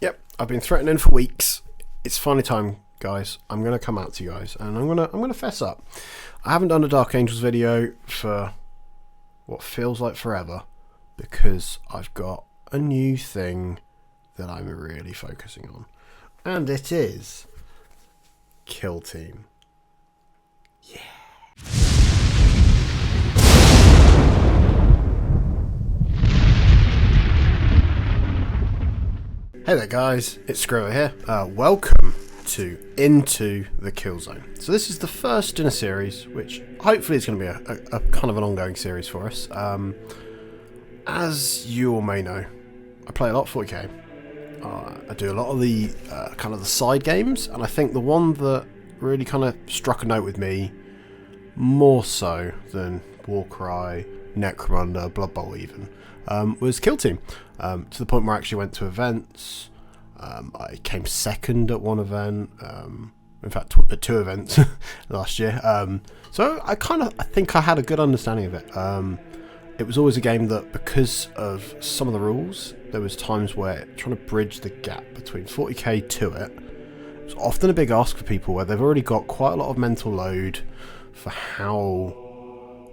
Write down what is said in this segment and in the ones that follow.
Yep, I've been threatening for weeks. It's finally time, guys. I'm gonna come out to you guys, and I'm gonna fess up. I haven't done a Dark Angels video for what feels like forever because I've got a new thing that I'm really focusing on, and it is Kill Team. Yeah. Hey there guys, it's Scrivo here. Welcome to Into the Killzone. So this is the first in a series, which hopefully is going to be a kind of an ongoing series for us. As you all may know, I play a lot of 40k. I do a lot of the kind of the side games, and I think the one that really kind of struck a note with me, more so than Warcry, Necromunda, Blood Bowl even, was Kill Team. To the point where I actually went to events. I came second at one event, in fact at two events last year. So I think I had a good understanding of it. It was always a game that, because of some of the rules, there was times where trying to bridge the gap between 40k to it was often a big ask for people where they've already got quite a lot of mental load for how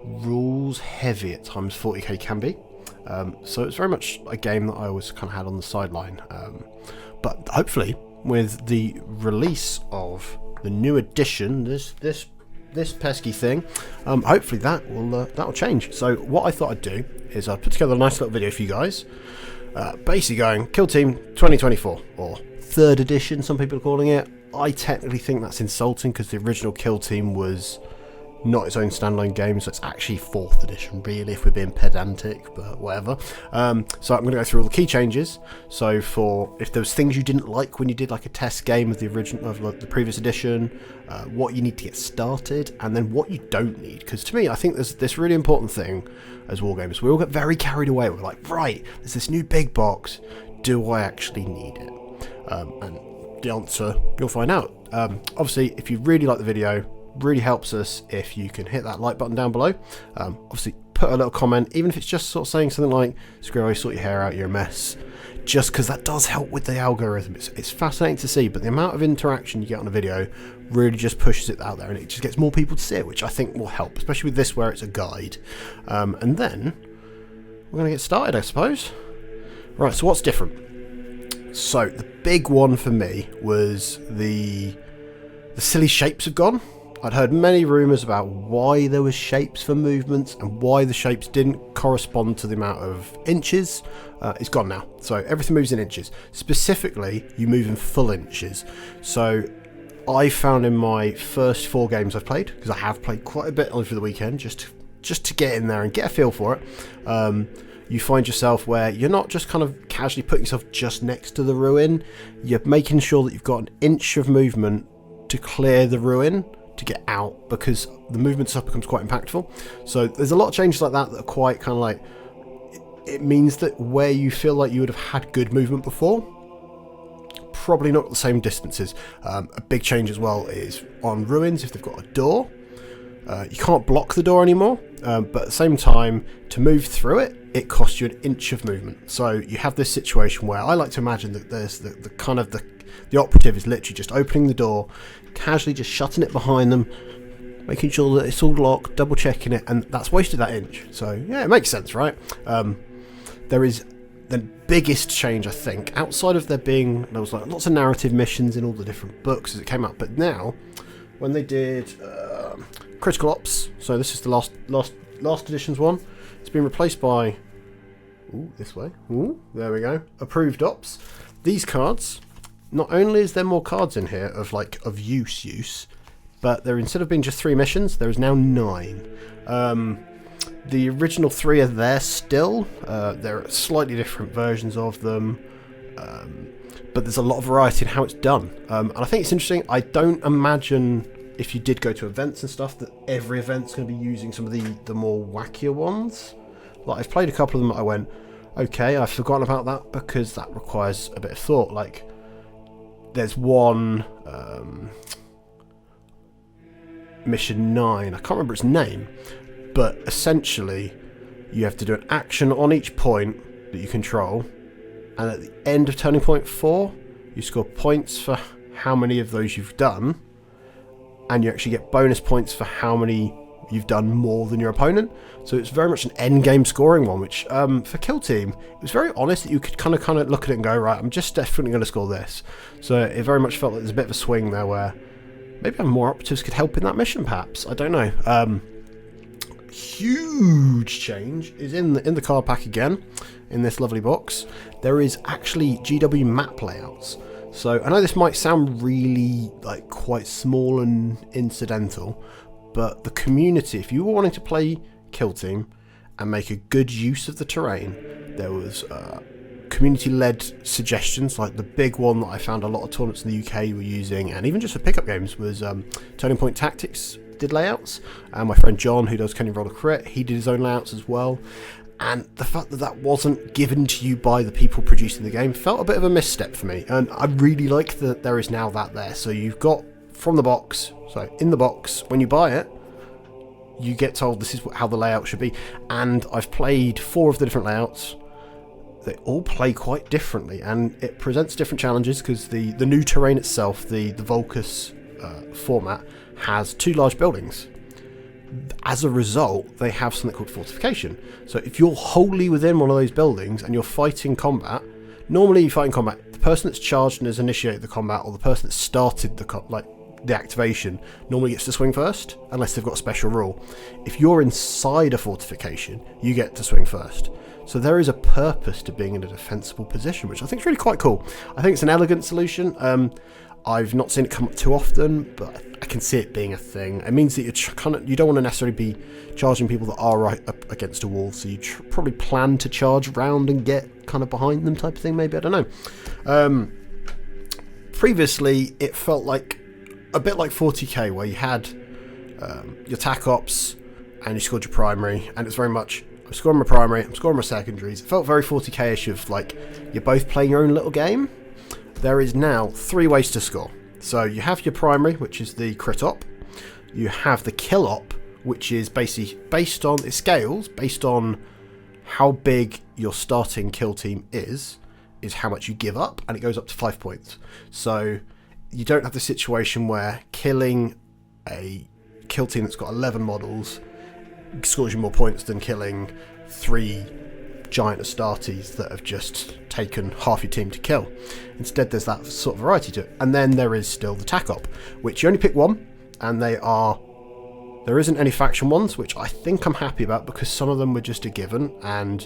rules heavy at times 40k can be. So it's very much a game that I always kind of had on the sideline. But hopefully, with the release of the new edition, this pesky thing, hopefully that'll change. So what I thought I'd do is I'd put together a nice little video for you guys, basically going Kill Team 2024 or third edition, some people are calling it. I technically think that's insulting because the original Kill Team was not its own standalone game, so it's actually 4th edition really, if we're being pedantic, but whatever. So I'm going to go through all the key changes. So if there was things you didn't like when you did like a test game of the original, of like the previous edition, what you need to get started, and then what you don't need. Because to me, I think there's this really important thing as wargamers. We all get very carried away. We're like, right, there's this new big box. Do I actually need it? And the answer, you'll find out. Obviously, if you really like the video, really helps us if you can hit that like button down below. Obviously put a little comment, even if it's just sort of saying something like Scrivo, sort your hair out, you're a mess, just because that does help with the algorithm. It's fascinating to see, but the amount of interaction you get on a video really just pushes it out there, and it just gets more people to see it, which I think will help, especially with this where it's a guide. And then we're going to get started, I suppose. Right, so what's different? So the big one for me was the silly shapes have gone. I'd heard many rumours about why there was shapes for movements and why the shapes didn't correspond to the amount of inches. It's gone now. So everything moves in inches. Specifically, you move in full inches. So I found in my first 4 games I've played, because I have played quite a bit over the weekend, just to get in there and get a feel for it, you find yourself where you're not just kind of casually putting yourself just next to the ruin. You're making sure that you've got an inch of movement to clear the ruin, to get out, because the movement stuff becomes quite impactful. So there's a lot of changes like that are quite kind of like, it means that where you feel like you would have had good movement before, probably not at the same distances. A big change as well is on ruins, if they've got a door, you can't block the door anymore, but at the same time, to move through it, it costs you an inch of movement. So you have this situation where I like to imagine that there's the kind of the operative is literally just opening the door, casually just shutting it behind them, making sure that it's all locked, double checking it, and that's wasted that inch. So yeah, it makes sense, right? There is the biggest change, I think, outside of there was like lots of narrative missions in all the different books as it came out, but now when they did critical ops, so this is the last edition's one, it's been replaced by this way, there we go, approved ops. These cards, not only is there more cards in here of use, but there, instead of being just 3 missions, there is now 9. The original 3 are there still. There are slightly different versions of them, but there's a lot of variety in how it's done. And I think it's interesting. I don't imagine, if you did go to events and stuff, that every event's going to be using some of the more wackier ones. Like, I've played a couple of them that I went, okay, I've forgotten about that, because that requires a bit of thought. Like, there's one mission 9, I can't remember its name, but essentially you have to do an action on each point that you control, and at the end of turning point 4, you score points for how many of those you've done, and you actually get bonus points for how many you've done more than your opponent. So it's very much an end game scoring one, which for Kill Team, it was very honest that you could kind of look at it and go, right, I'm just definitely going to score this. So it very much felt like there's a bit of a swing there where maybe more operatives could help in that mission, perhaps. I don't know. Huge change is in the card pack again, in this lovely box. There is actually GW map layouts. So I know this might sound really like quite small and incidental, but the community, if you were wanting to play Kill Team and make a good use of the terrain, there was community-led suggestions. Like the big one that I found a lot of tournaments in the UK were using, and even just for pickup games, was Turning Point Tactics did layouts, and my friend John, who does Can You Roll a Crit, he did his own layouts as well. And the fact that that wasn't given to you by the people producing the game felt a bit of a misstep for me, and I really like that there is now that there. So you've got from the box, so in the box, when you buy it, you get told this is how the layout should be. And I've played 4 of the different layouts. They all play quite differently, and it presents different challenges because the new terrain itself, the Volcus format, has 2 large buildings. As a result, they have something called fortification. So if you're wholly within one of those buildings and you're fighting combat, normally you fight in combat, the person that's charged and has initiated the combat, or the person that started the activation, normally gets to swing first, unless they've got a special rule. If you're inside a fortification, you get to swing first. So there is a purpose to being in a defensible position, which I think is really quite cool. I think it's an elegant solution. I've not seen it come up too often, but I can see it being a thing. It means that you don't want to necessarily be charging people that are right up against a wall, so you probably plan to charge round and get kind of behind them type of thing, maybe, I don't know. Previously, it felt like a bit like 40k, where you had your tac ops and you scored your primary, and it's very much, I'm scoring my primary, I'm scoring my secondaries. It felt very 40k-ish of like, you're both playing your own little game. There is now 3 ways to score. So you have your primary, which is the crit op. You have the kill op, which is basically based on, it scales based on how big your starting kill team is how much you give up, and it goes up to 5 points. So you don't have the situation where killing a kill team that's got 11 models scores you more points than killing 3 giant Astartes that have just taken half your team to kill. Instead, there's that sort of variety to it. And then there is still the tac op, which you only pick 1, and there isn't any faction ones, which I think I'm happy about, because some of them were just a given. And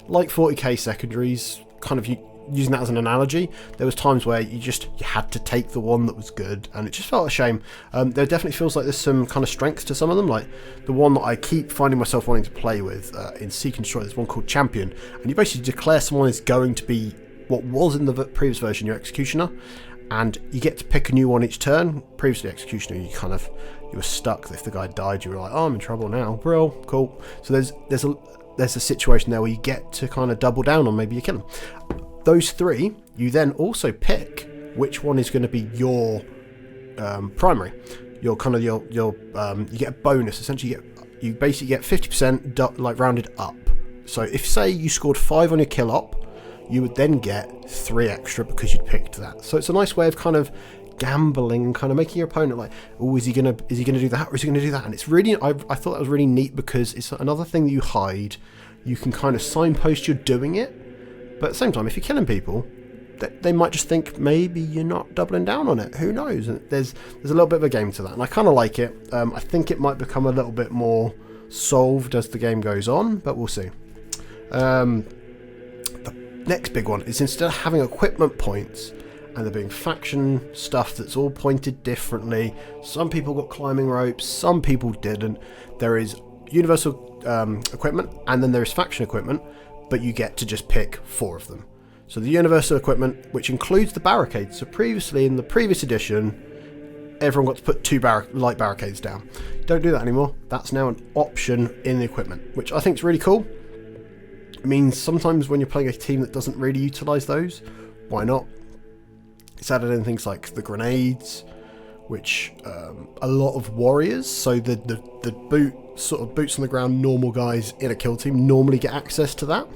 like 40k secondaries, kind of using that as an analogy, there was times where you had to take the one that was good, and it just felt a shame. There definitely feels like there's some kind of strength to some of them, like the one that I keep finding myself wanting to play with in Seek and Destroy. There's one called Champion, and you basically declare someone is going to be what was in the previous version your Executioner, and you get to pick a new one each turn. Previously Executioner, you were stuck. If the guy died, you were like, oh, I'm in trouble now. Brill, cool. So there's a situation there where you get to kind of double down on, maybe you kill them. Those 3, you then also pick which one is going to be your primary. You get a bonus. Essentially, you basically get 50% like rounded up. So if, say, you scored 5 on your kill op, you would then get 3 extra because you'd picked that. So it's a nice way of kind of gambling and kind of making your opponent like, oh, is he gonna do that, or is he gonna do that? And it's really, I thought that was really neat, because it's another thing that you hide. You can kind of signpost you're doing it. But at the same time, if you're killing people, they might just think maybe you're not doubling down on it. Who knows? And there's a little bit of a game to that, and I kind of like it. I think it might become a little bit more solved as the game goes on, but we'll see. The next big one is, instead of having equipment points and there being faction stuff that's all pointed differently, some people got climbing ropes, some people didn't. There is universal equipment, and then there is faction equipment, but you get to just pick 4 of them. So the universal equipment, which includes the barricades. So previously, in the previous edition, everyone got to put 2 light barricades down. Don't do that anymore. That's now an option in the equipment, which I think is really cool. It means sometimes when you're playing a team that doesn't really utilise those, why not? It's added in things like the grenades, which a lot of warriors, so the boots on the ground normal guys in a kill team normally get access to that.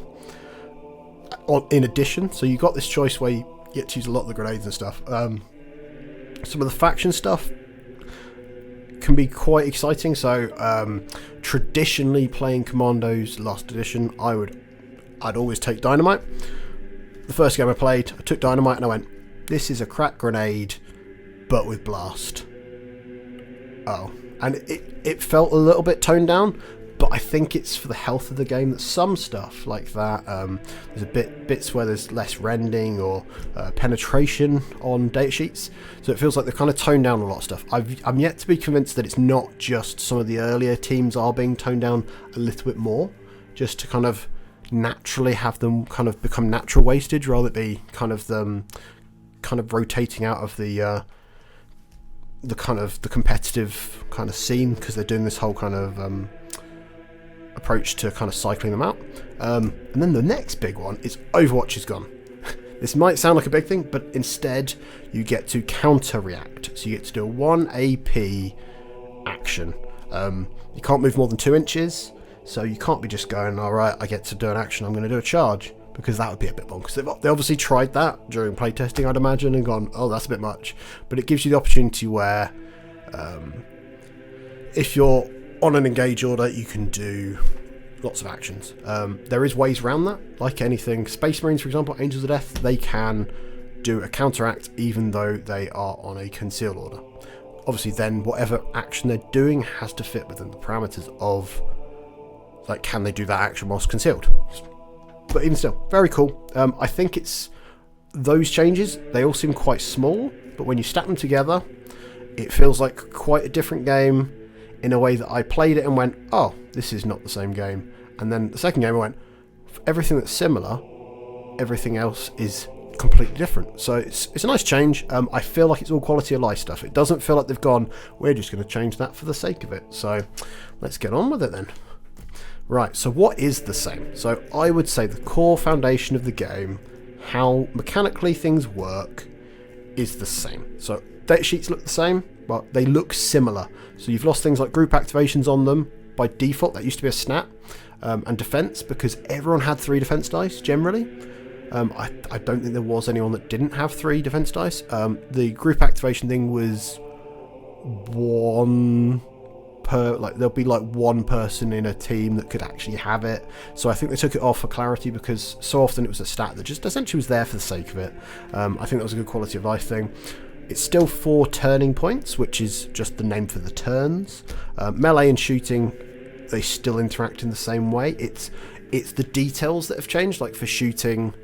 in addition. So you got this choice where you get to use a lot of the grenades and stuff. Some of the faction stuff can be quite exciting. So traditionally playing Kommandos last edition, I'd always take dynamite. The first game I played, I took dynamite and I went, this is a crack grenade but with blast. Oh, and it felt a little bit toned down, but I think it's for the health of the game that some stuff like that, there's bits where there's less rending or penetration on data sheets, so it feels like they've kind of toned down a lot of stuff. I'm yet to be convinced that it's not just some of the earlier teams are being toned down a little bit more, just to kind of naturally have them kind of become natural wastage, rather than be kind of them kind of rotating out of the competitive kind of scene, because they're doing this whole kind of approach to kind of cycling them out. And then the next big one is Overwatch is gone. This might sound like a big thing, but instead you get to counter react. So you get to do a 1 AP action. You can't move more than 2 inches, so you can't be just going, alright, I get to do an action, I'm going to do a charge, because that would be a bit bonkers. They obviously tried that during playtesting, I'd imagine, and gone, oh, that's a bit much. But it gives you the opportunity where if you're on an engage order, you can do lots of actions. There is ways around that, like anything. Space Marines, for example, Angels of Death, they can do a counteract even though they are on a concealed order. Obviously then whatever action they're doing has to fit within the parameters of, like, can they do that action whilst concealed? But even still, very cool. I think it's those changes, they all seem quite small, but when you stack them together, it feels like quite a different game, in a way that I played it and went, oh, this is not the same game. And then the second game I went, everything that's similar, everything else is completely different. So it's a nice change. I feel like it's all quality of life stuff. It doesn't feel like they've gone, we're just going to change that for the sake of it. So let's get on with it then. Right, so what is the same? So I would say the core foundation of the game, how mechanically things work, is the same. So data sheets look the same, but they look similar. So you've lost things like group activations on them. By default, that used to be a snap, and defense, because everyone had 3 defense dice generally. I don't think there was anyone that didn't have 3 defense dice. The group activation thing was 1 per, like, there'll be like 1 person in a team that could actually have it. So I think they took it off for clarity, because so often it was a stat that just essentially was there for the sake of it. I think that was a good quality of life thing. It's still 4 turning points, which is just the name for the turns. Melee and shooting, they still interact in the same way. It's the details that have changed. Like for shooting,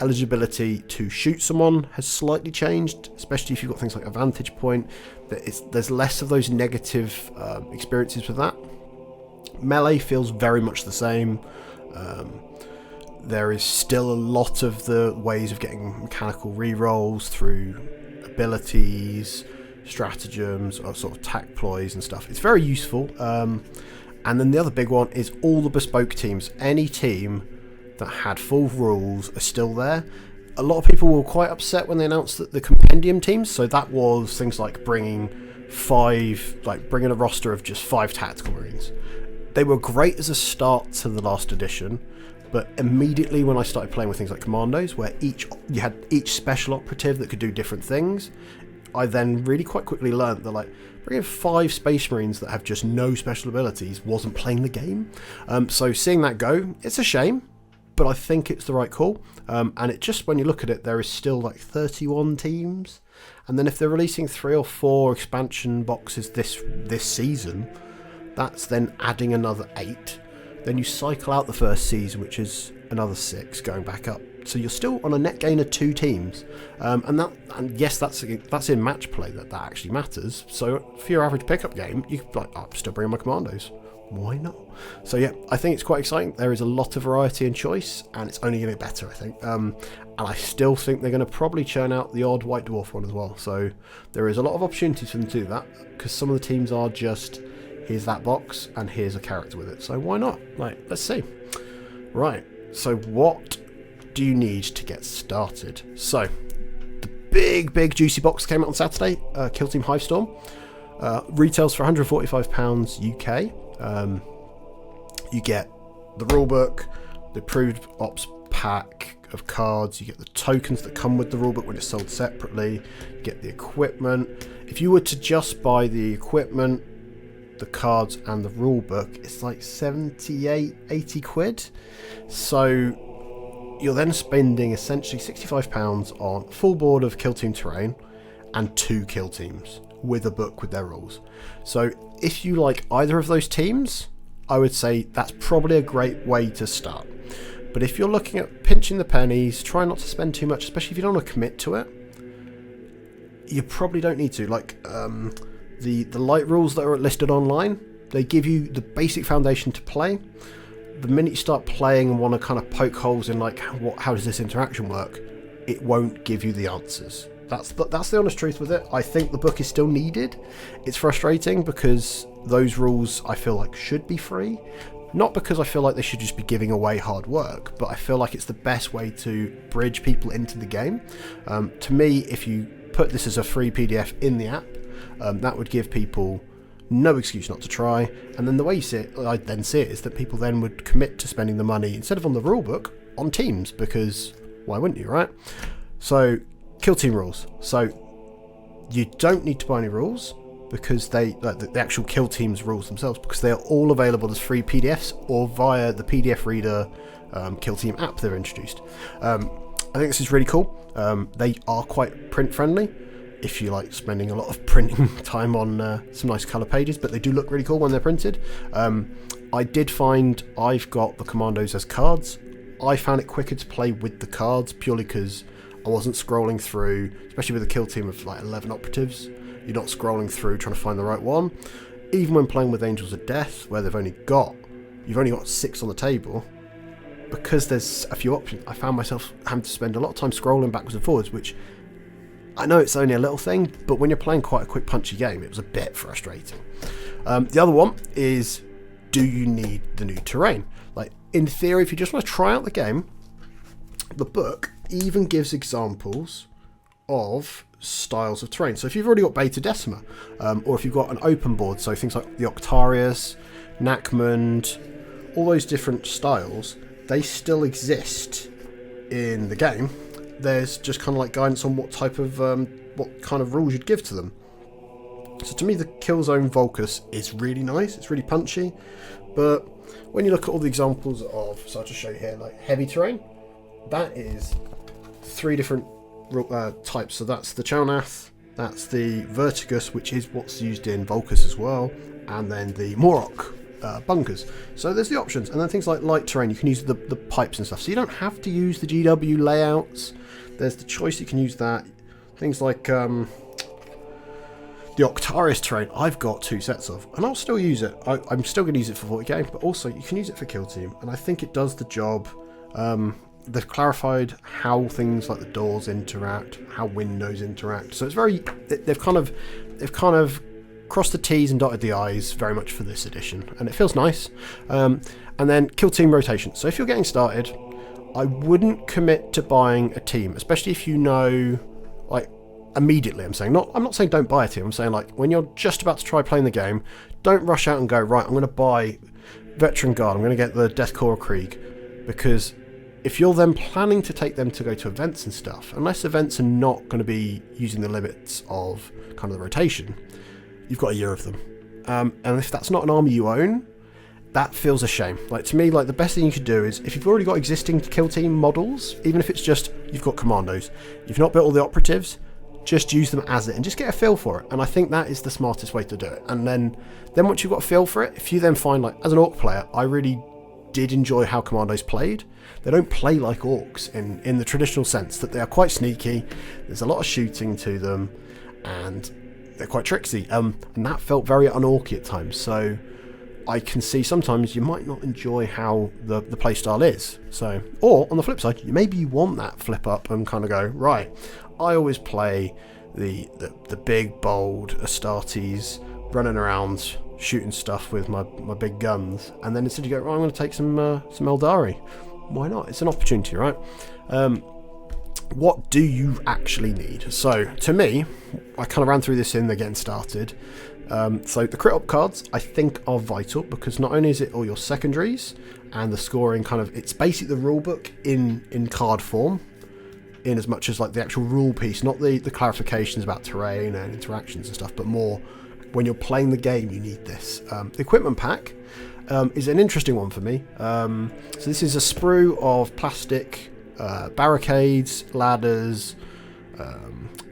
eligibility to shoot someone has slightly changed, especially if you've got things like a vantage point. There's less of those negative experiences with that. Melee feels very much the same. There is still a lot of the ways of getting mechanical rerolls through abilities, stratagems, or sort of tact ploys and stuff. It's very useful. And then the other big one is all the bespoke teams. Any team that had full rules are still there. A lot of people were quite upset when they announced that the compendium teams, so that was things like bringing a roster of just 5 tactical marines. They were great as a start to the last edition, but immediately when I started playing with things like Kommandos, where you had each special operative that could do different things, I then really quite quickly learned that, like, bringing 5 Space Marines that have just no special abilities wasn't playing the game. So seeing that go, it's a shame, but I think it's the right call. And it just, when you look at it, there is still like 31 teams, and then if they're releasing 3 or 4 expansion boxes this season, that's then adding another 8. Then you cycle out the first season, which is another 6 going back up. So you're still on a net gain of 2 teams, and yes, that's in match play that actually matters. So for your average pickup game, you could be like, I'm still bringing my Kommandos. Why not? So yeah, I think it's quite exciting. There is a lot of variety and choice, and it's only going to get better, I think. And I still think they're going to probably churn out the odd White Dwarf one as well. So there is a lot of opportunities for them to do that, because some of the teams are just, here's that box and here's a character with it. So why not? Like, let's see. Right. So what do you need to get started? So the big juicy box came out on Saturday. Kill Team Hivestorm retails for £145 UK. You get the rulebook, the approved ops pack, of cards, you get the tokens that come with the rulebook when it's sold separately, you get the equipment. If you were to just buy the equipment, the cards and the rulebook, it's like 78, 80 quid. So you're then spending essentially £65 on a full board of Kill Team terrain and 2 kill teams with a book with their rules. So if you like either of those teams, I would say that's probably a great way to start. But if you're looking at pinching the pennies, try not to spend too much, especially if you don't want to commit to it, you probably don't need to. Like the light rules that are listed online, they give you the basic foundation to play. The minute you start playing and want to kind of poke holes in like how does this interaction work, it won't give you the answers. That's the honest truth with it. I think the book is still needed. It's frustrating because those rules I feel like should be free. Not because I feel like they should just be giving away hard work, but I feel like it's the best way to bridge people into the game. To me, if you put this as a free PDF in the app, that would give people no excuse not to try. And then the way I then see it is that people then would commit to spending the money, instead of on the rulebook, on teams, because why wouldn't you, right? So, kill team rules. So, you don't need to buy any rules, because the actual kill team's rules themselves, because they are all available as free PDFs or via the PDF reader kill team app they've introduced. I think this is really cool. They are quite print friendly if you like spending a lot of printing time on some nice colour pages, but they do look really cool when they're printed. I did find I've got the Kommandos as cards. I found it quicker to play with the cards purely because I wasn't scrolling through, especially with a kill team of like 11 operatives. You're not scrolling through trying to find the right one. Even when playing with Angels of Death, where you've only got 6 on the table, because there's a few options, I found myself having to spend a lot of time scrolling backwards and forwards, which I know it's only a little thing, but when you're playing quite a quick punchy game, it was a bit frustrating. The other one is, do you need the new terrain? Like, in theory, if you just want to try out the game, the book even gives examples of styles of terrain. So if you've already got Beta Decima, or if you've got an open board, so things like the Octarius, Nakmund, all those different styles, they still exist in the game. There's just kind of like guidance on what type of what kind of rules you'd give to them. So to me, the Killzone Volcus is really nice. It's really punchy, but when you look at all the examples of, so I'll just show you here, like heavy terrain, that is 3 different types. So that's the Chalnath, that's the Vertigus, which is what's used in Volcus as well, and then the Morok bunkers. So there's the options, and then things like light terrain, you can use the pipes and stuff, so you don't have to use the GW layouts. There's the choice, you can use that. Things like the Octarius terrain, I've got 2 sets of, and I'll still use it. I'm still going to use it for 40k, but also you can use it for Kill Team, and I think it does the job. They've clarified how things like the doors interact, how windows interact. So it's very, they've kind of crossed the T's and dotted the I's very much for this edition, and it feels nice. And then Kill Team rotation. So if you're getting started, I wouldn't commit to buying a team, especially if you know, like, immediately. I'm not saying don't buy a team. I'm saying, like, when you're just about to try playing the game, don't rush out and go, right, I'm going to buy Veteran Guard, I'm going to get the Death Corps Krieg, because if you're then planning to take them to go to events and stuff, unless events are not going to be using the limits of kind of the rotation, you've got a year of them. And if that's not an army you own, that feels a shame. Like, to me, like, the best thing you could do is, if you've already got existing Kill Team models, even if it's just you've got Kommandos, you've not built all the operatives, just use them as it and just get a feel for it. And I think that is the smartest way to do it. And then once you've got a feel for it, if you then find, like, as an Orc player, I really did enjoy how Kommandos played. They don't play like Orcs in the traditional sense, that they are quite sneaky, there's a lot of shooting to them, and they're quite tricksy. And that felt very un-Orcy at times. So I can see sometimes you might not enjoy how the playstyle is. So, or on the flip side, maybe you want that flip up and kind of go, right, I always play the big, bold Astartes, running around, shooting stuff with my big guns, and then instead you go, right, I'm going to take some Eldari. Why not? It's an opportunity, right? What do you actually need? So, to me, I kind of ran through this in the getting started. So the crit up cards, I think, are vital, because not only is it all your secondaries and the scoring it's basically the rule book in card form, in as much as like the actual rule piece, not the clarifications about terrain and interactions and stuff, but more when you're playing the game, you need this. The equipment pack is an interesting one for me. So this is a sprue of plastic barricades, ladders,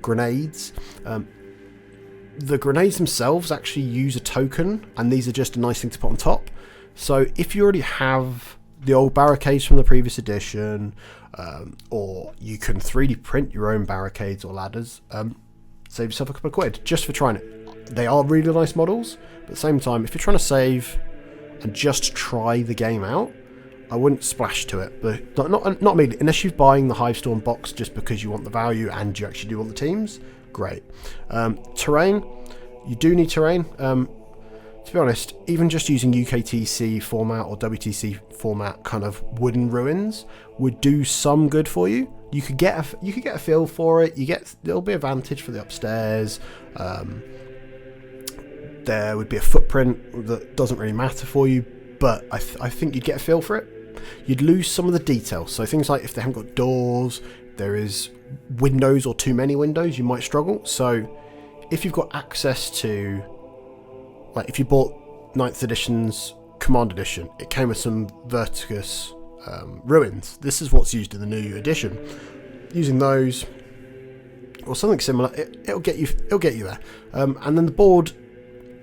grenades. The grenades themselves actually use a token, and these are just a nice thing to put on top. So if you already have the old barricades from the previous edition, or you can 3D print your own barricades or ladders, save yourself a couple of quid just for trying it. They are really nice models, but at the same time, if you're trying to save and just try the game out, I wouldn't splash to it, but not immediately, unless you're buying the Hivestorm box just because you want the value and you actually do want the teams. Great. Terrain, you do need terrain. To be honest, even just using UKTC format or WTC format kind of wooden ruins would do some good for you. You could get a feel for it. There'll be advantage for the upstairs. There would be a footprint that doesn't really matter for you, but I think you'd get a feel for it. You'd lose some of the details. So things like if they haven't got doors, there is windows or too many windows, you might struggle. So if you've got access to, like if you bought 9th edition's Command Edition, it came with some Verticus ruins. This is what's used in the new edition. Using those or something similar, it'll get you there. And then the board,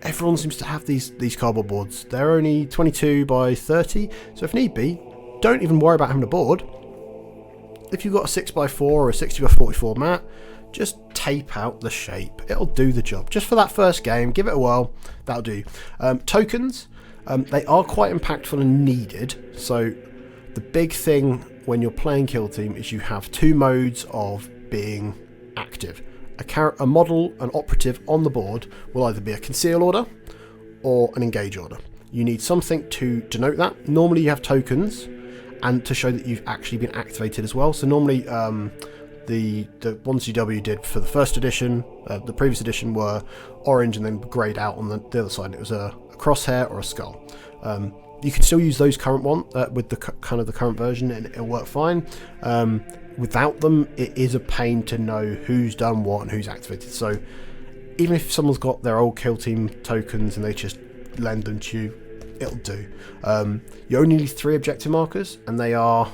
everyone seems to have these cardboard boards. They're only 22 by 30, so if need be, don't even worry about having a board. If you've got a 6x4 or a 60 by 44 mat, just tape out the shape. It'll do the job. Just for that first game, give it a whirl. That'll do. Tokens, they are quite impactful and needed. So the big thing when you're playing Kill Team is you have two modes of being active. A model, an operative on the board will either be a conceal order or an engage order. You need something to denote that. Normally you have tokens, and to show that you've actually been activated as well. So normally the ones GW did for the first edition, the previous edition, were orange and then greyed out on the other side. It was a crosshair or a skull. You can still use those current one with the current version, and it'll work fine. Without them, it is a pain to know who's done what and who's activated. So even if someone's got their old Kill Team tokens and they just lend them to you, it'll do. You only need 3 objective markers, and they are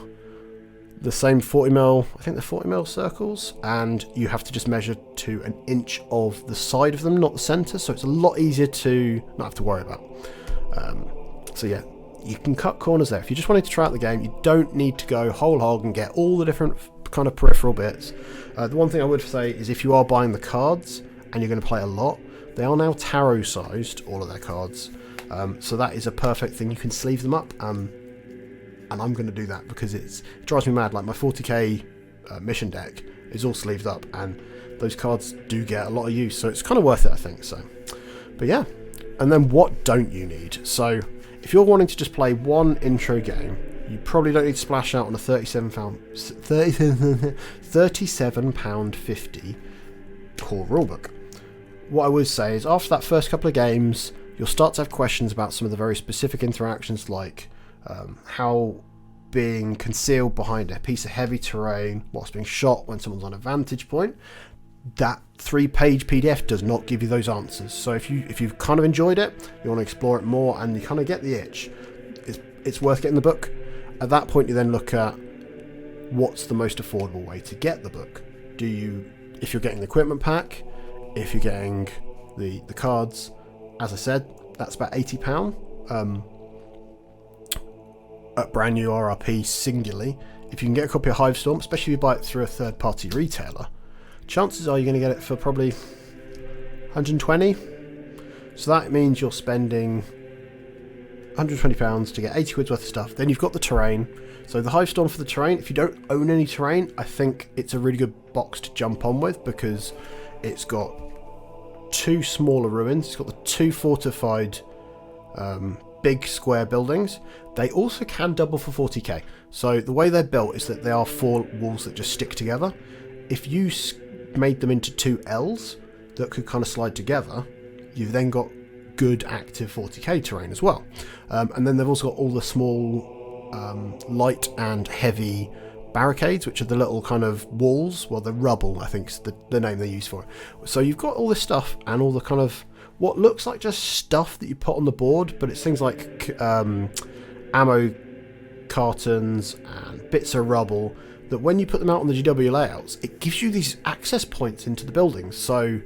the same 40mm, I think they're 40mm circles, and you have to just measure to an inch of the side of them, not the centre, so it's a lot easier to not have to worry about. So yeah, you can cut corners there. If you just wanted to try out the game, you don't need to go whole hog and get all the different kind of peripheral bits. The one thing I would say is if you are buying the cards and you're going to play a lot, they are now tarot sized, all of their cards. So that is a perfect thing. You can sleeve them up, and I'm going to do that because it drives me mad. Like my 40k mission deck is all sleeved up, and those cards do get a lot of use, so it's kind of worth it, I think. So, but yeah, and then what don't you need? So if you're wanting to just play one intro game, you probably don't need to splash out on a £37.50 core rulebook. What I would say is after that first couple of games, you'll start to have questions about some of the very specific interactions, like how being concealed behind a piece of heavy terrain whilst being shot when someone's on a vantage point. That 3-page PDF does not give you those answers. So if you've kind of enjoyed it, you want to explore it more, and you kind of get the itch, it's worth getting the book. At that point, you then look at what's the most affordable way to get the book. If you're getting the equipment pack, if you're getting the cards, as I said, that's about £80 at brand new RRP singularly. If you can get a copy of Hivestorm, especially if you buy it through a third-party retailer, chances are you're going to get it for probably 120. So that means you're spending £120 to get 80 quid's worth of stuff. Then you've got the terrain. So the Hivestorm for the terrain, if you don't own any terrain, I think it's a really good box to jump on with, because it's got 2 smaller ruins. It's got the 2 fortified big square buildings. They also can double for 40k. So the way they're built is that they are 4 walls that just stick together. If you made them into 2 L's that could kind of slide together, you've then got good active 40k terrain as well. And then they've also got all the small light and heavy barricades, which are the little kind of walls, well, the rubble, I think is the name they use for it. So you've got all this stuff and all the kind of what looks like just stuff that you put on the board, but it's things like ammo cartons and bits of rubble that when you put them out on the GW layouts, it gives you these access points into the buildings. So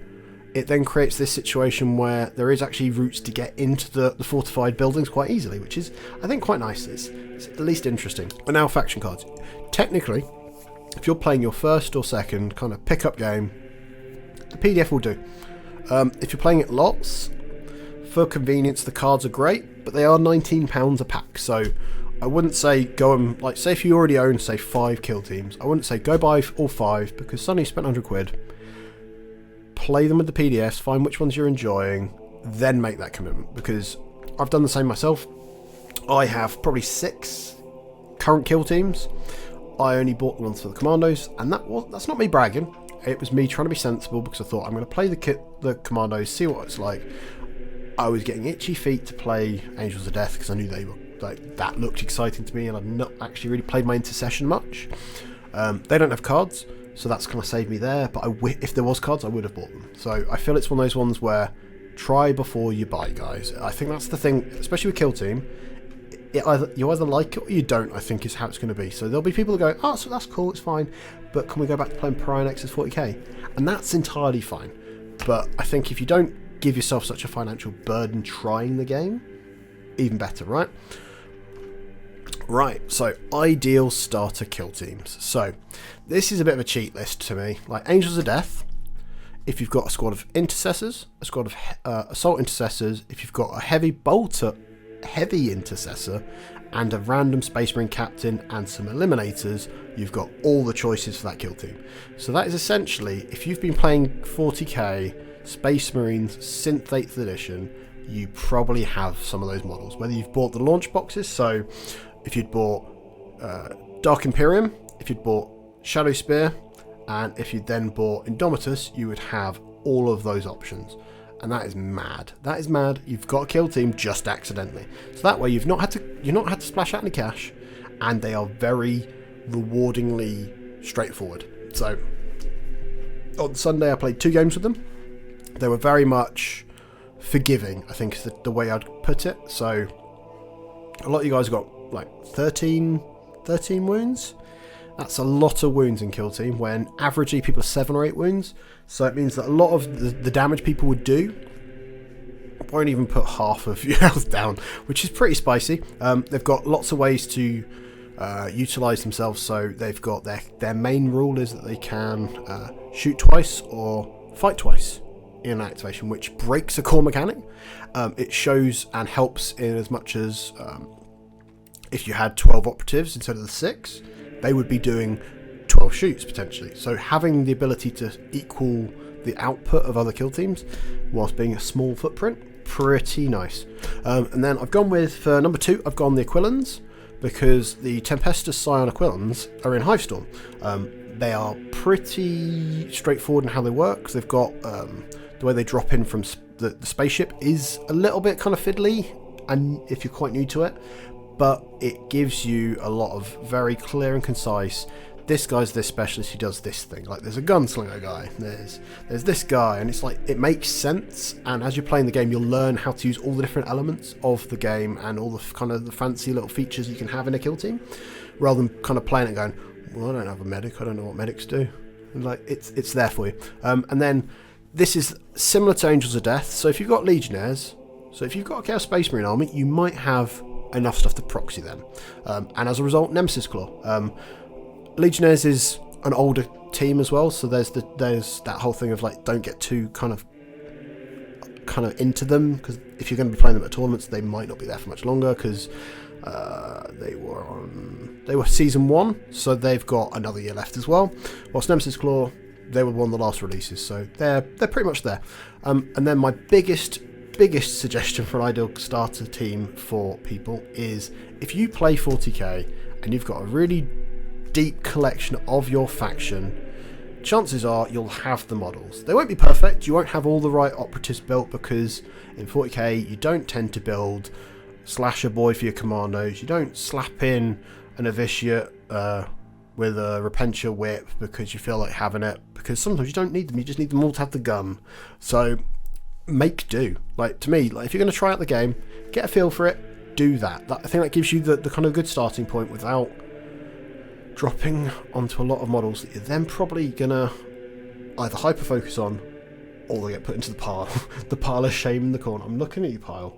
it then creates this situation where there is actually routes to get into the fortified buildings quite easily, which is, I think, quite nice. It's at least interesting. And now faction cards. Technically, if you're playing your first or second kind of pickup game, the PDF will do. If you're playing it lots, for convenience, the cards are great, but they are £19 a pack. So I wouldn't say go and, like, say if you already own, say, 5 kill teams, I wouldn't say go buy all 5, because suddenly you spent £100. Play them with the PDFs, find which ones you're enjoying, then make that commitment, because I've done the same myself. I have probably 6 current kill teams. I only bought the ones for the Kommandos, and that's not me bragging. It was me trying to be sensible, because I thought I'm going to play the Kommandos, see what it's like. I was getting itchy feet to play Angels of Death because I knew they were that looked exciting to me, and I've not actually really played my Intercession much. They don't have cards, so that's kind of saved me there. But if there was cards, I would have bought them. So I feel it's one of those ones where try before you buy, guys. I think that's the thing, especially with Kill Team. You either like it or you don't, I think, is how it's going to be. So there'll be people that go, oh, so that's cool, it's fine, but can we go back to playing Pariah Nexus 40k? And that's entirely fine. But I think if you don't give yourself such a financial burden trying the game, even better, right? Right, so ideal starter kill teams. So this is a bit of a cheat list to me. Like Angels of Death, if you've got a squad of intercessors, a squad of assault intercessors, if you've got a heavy bolter, heavy intercessor, and a random Space Marine captain and some eliminators, you've got all the choices for that kill team. So that is essentially, if you've been playing 40k Space Marines since 8th edition, you probably have some of those models. Whether you've bought the launch boxes, so if you'd bought Dark Imperium, if you'd bought Shadow Spear, and if you'd then bought Indomitus, you would have all of those options. And that is mad. That is mad. You've got a kill team just accidentally. So that way you've not had to splash out any cash, and they are very rewardingly straightforward. So on Sunday I played 2 games with them. They were very much forgiving, I think is the way I'd put it. So a lot of you guys got like 13 wounds. That's a lot of wounds in kill team, when averagely people are 7 or 8 wounds. So it means that a lot of the damage people would do won't even put half of your health down, which is pretty spicy. They've got lots of ways to utilise themselves. So they've got their main rule is that they can shoot twice or fight twice in activation, which breaks a core mechanic. It shows and helps in as much as if you had 12 operatives instead of the 6, they would be doing 12 shoots potentially. So having the ability to equal the output of other kill teams whilst being a small footprint, pretty nice. And then I've gone with, for number 2, I've gone the Aquilans, because the Tempestus Scion Aquilans are in Hivestorm. They are pretty straightforward in how they work, because they've got the way they drop in from the spaceship is a little bit kind of fiddly, and if you're quite new to it, but it gives you a lot of very clear and concise, this guy's this specialist who does this thing. Like there's a gunslinger guy, there's this guy, and it's like it makes sense. And as you're playing the game, you'll learn how to use all the different elements of the game and all the kind of the fancy little features you can have in a kill team, rather than kind of playing it going, well, I don't have a medic, I don't know what medics do. And like it's there for you. And then this is similar to Angels of Death. So if you've got Legionnaires, so if you've got a Chaos Space Marine army, you might have enough stuff to proxy them, and as a result, Nemesis Claw. Legionnaires is an older team as well, so there's that whole thing of like, don't get too kind of into them, because if you're going to be playing them at tournaments, they might not be there for much longer, because they were season 1, so they've got another year left as well. Whilst Nemesis Claw, they were one of the last releases, so they're pretty much there. And then my biggest suggestion for an ideal starter team for people is, if you play 40k and you've got a really deep collection of your faction, chances are you'll have the models. They won't be perfect, you won't have all the right operatives built, because in 40k you don't tend to build slasher boy for your commandos, you don't slap in an novitiate with a Repentia whip because you feel like having it, because sometimes you don't need them, you just need them all to have the gun. So make do. Like, to me, like, if you're going to try out the game, get a feel for it, do that. I think that gives you the kind of good starting point without dropping onto a lot of models that you're then probably going to either hyper focus on or they get put into the pile. The pile of shame in the corner. I'm looking at you, pile.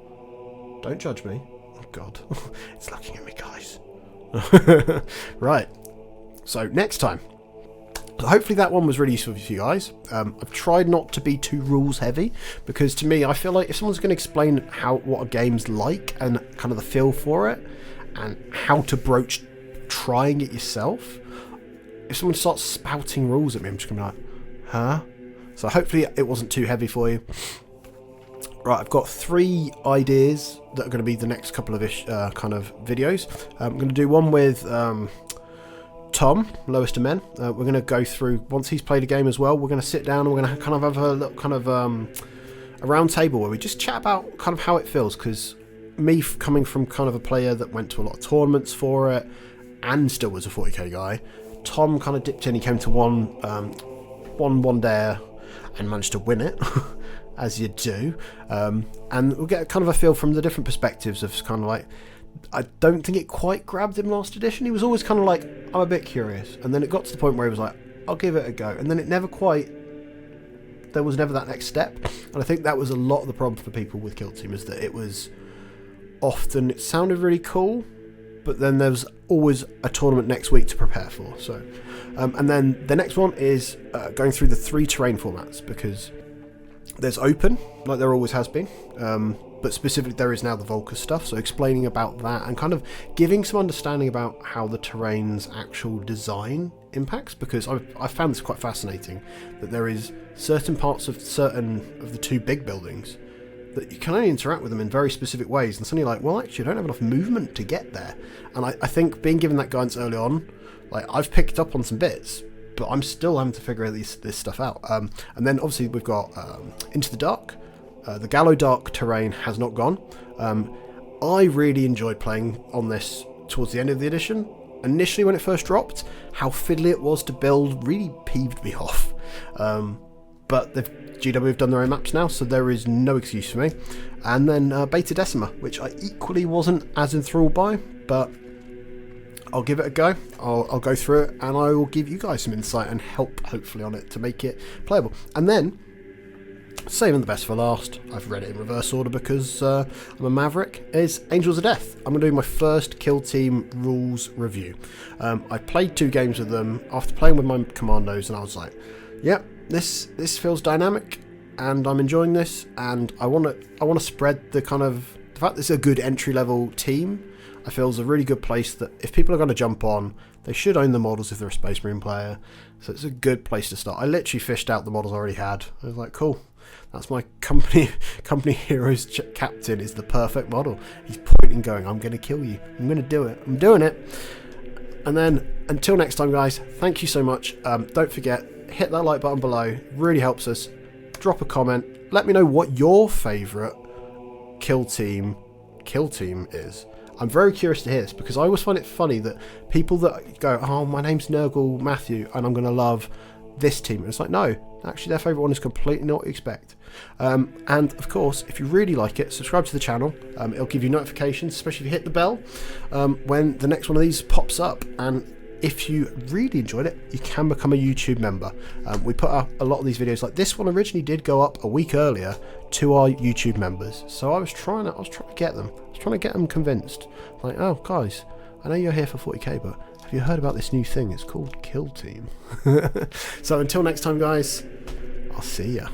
Don't judge me. Oh God, it's looking at me, guys. Right, so next time, so hopefully that one was really useful for you guys. I've tried not to be too rules heavy, because to me I feel like if someone's going to explain what a game's like and kind of the feel for it and how to broach trying it yourself, if someone starts spouting rules at me, I'm just going to be like, huh? So hopefully it wasn't too heavy for you. Right, I've got 3 ideas that are going to be the next couple of kind of videos. I'm going to do one with Tom, Lowest of Men. We're going to go through, once he's played a game as well, we're going to sit down and we're going to kind of have a little kind of a round table where we just chat about kind of how it feels, because me coming from kind of a player that went to a lot of tournaments for it and still was a 40k guy, Tom kind of dipped in, he came to one day and managed to win it. As you do, and we'll get kind of a feel from the different perspectives of kind of like, I don't think it quite grabbed him last edition. He was always kind of like, I'm a bit curious, and then it got to the point where he was like, I'll give it a go, and then it never quite, there was never that next step. And I think that was a lot of the problem for people with Kill Team, is that it was often, it sounded really cool, but then there was always a tournament next week to prepare for. So and then the next one is going through the 3 terrain formats, because there's open, like there always has been, but specifically there is now the Volker stuff, so explaining about that and kind of giving some understanding about how the terrain's actual design impacts, because I found this quite fascinating, that there is certain parts of the 2 big buildings that you can only interact with them in very specific ways, and suddenly you're like, well, actually I don't have enough movement to get there. And I think being given that guidance early on, like, I've picked up on some bits, but I'm still having to figure this stuff out. And then obviously we've got Into the Dark. The Gallo Dark terrain has not gone. I really enjoyed playing on this towards the end of the edition. Initially when it first dropped, how fiddly it was to build really peeved me off. But GW have done their own maps now, so there is no excuse for me. And then Beta Decima, which I equally wasn't as enthralled by, but I'll give it a go. I'll go through it and I will give you guys some insight and help, hopefully, on it to make it playable. And then, saving the best for last, I've read it in reverse order because I'm a maverick, is Angels of Death. I'm going to do my first Kill Team rules review. I played 2 games with them after playing with my Kommandos, and I was like, yep, this feels dynamic and I'm enjoying this, and I want to spread the kind of, the fact that it's a good entry-level team, I feel is a really good place that if people are going to jump on, they should own the models if they're a Space Marine player. So it's a good place to start. I literally fished out the models I already had. I was like, cool, that's my company heroes captain is the perfect model. He's pointing going, I'm going to kill you. I'm going to do it. I'm doing it. And then until next time, guys, thank you so much. Don't forget, hit that like button below. It really helps us. Drop a comment. Let me know what your favourite Kill Team is. I'm very curious to hear this, because I always find it funny that people that go, oh, my name's Nurgle Matthew and I'm going to love this team. And it's like, no, actually their favourite one is completely not what you expect. And of course, if you really like it, subscribe to the channel. It'll give you notifications, especially if you hit the bell, when the next one of these pops up. And if you really enjoyed it, you can become a YouTube member. We put up a lot of these videos, like this one originally did go up a week earlier to our YouTube members. So I was trying to get them. I was trying to get them convinced. Like, oh guys, I know you're here for 40k, but have you heard about this new thing? It's called Kill Team. So until next time, guys, I'll see ya.